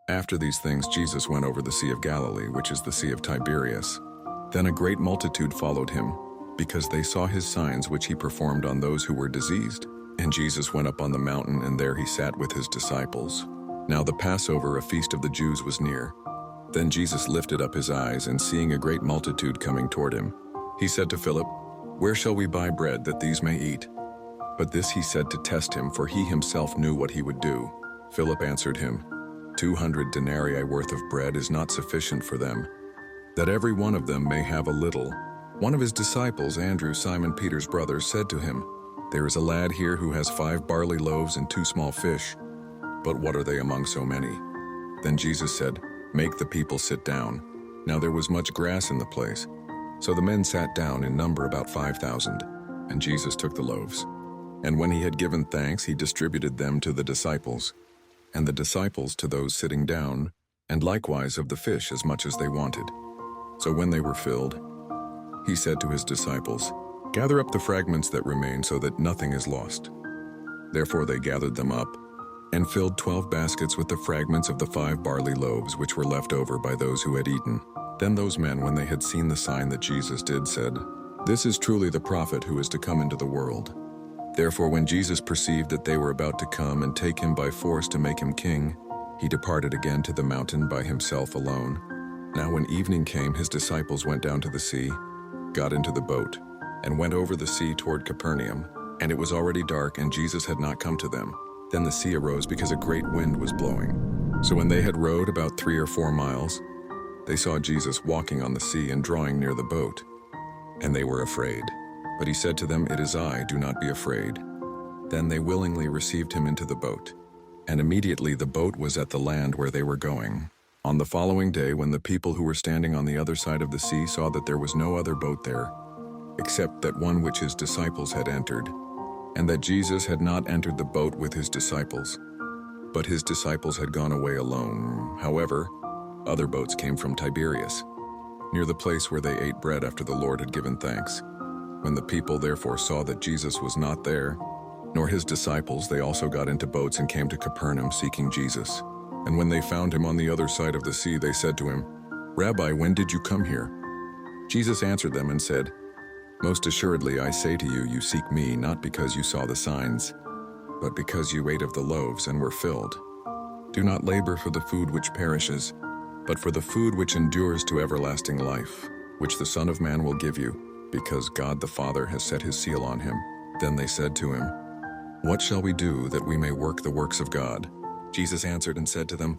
After these things, Jesus went over the Sea of Galilee, which is the Sea of Tiberias. Then a great multitude followed him, because they saw his signs which he performed on those who were diseased. And Jesus went up on the mountain, and there he sat with his disciples. Now the Passover, a feast of the Jews, was near. Then Jesus lifted up his eyes, and seeing a great multitude coming toward him, he said to Philip, "Where shall we buy bread that these may eat?" But this he said to test him, for he himself knew what he would do. Philip answered him, 200 denarii worth of bread is not sufficient for them, that every one of them may have a little. One of his disciples, Andrew, Simon Peter's brother, said to him, "There is a lad here who has 5 barley loaves and 2 small fish. But what are they among so many?" Then Jesus said, "Make the people sit down." Now there was much grass in the place. So the men sat down, in number about 5,000. And Jesus took the loaves. And when he had given thanks, he distributed them to the disciples, and the disciples to those sitting down, and likewise of the fish as much as they wanted. So when they were filled, he said to his disciples, "Gather up the fragments that remain, so that nothing is lost." Therefore they gathered them up, and filled 12 baskets with the fragments of the 5 barley loaves which were left over by those who had eaten. Then those men, when they had seen the sign that Jesus did, said, "This is truly the prophet who is to come into the world." Therefore when Jesus perceived that they were about to come and take him by force to make him king, he departed again to the mountain by himself alone. Now when evening came, his disciples went down to the sea, got into the boat, and went over the sea toward Capernaum. And it was already dark, and Jesus had not come to them. Then the sea arose because a great wind was blowing. So when they had rowed about 3 or 4 miles, they saw Jesus walking on the sea and drawing near the boat. And they were afraid. But he said to them, "It is I, do not be afraid." Then they willingly received him into the boat. And immediately the boat was at the land where they were going. On the following day, when the people who were standing on the other side of the sea saw that there was no other boat there, except that one which his disciples had entered, and that Jesus had not entered the boat with his disciples, but his disciples had gone away alone. However, other boats came from Tiberias, near the place where they ate bread after the Lord had given thanks. When the people therefore saw that Jesus was not there, nor his disciples, they also got into boats and came to Capernaum seeking Jesus. And when they found him on the other side of the sea, they said to him, "Rabbi, when did you come here?" Jesus answered them and said, "Most assuredly I say to you, you seek me not because you saw the signs, but because you ate of the loaves and were filled. Do not labor for the food which perishes, but for the food which endures to everlasting life, which the Son of Man will give you, because God the Father has set his seal on him." Then they said to him, "What shall we do that we may work the works of God?" Jesus answered and said to them,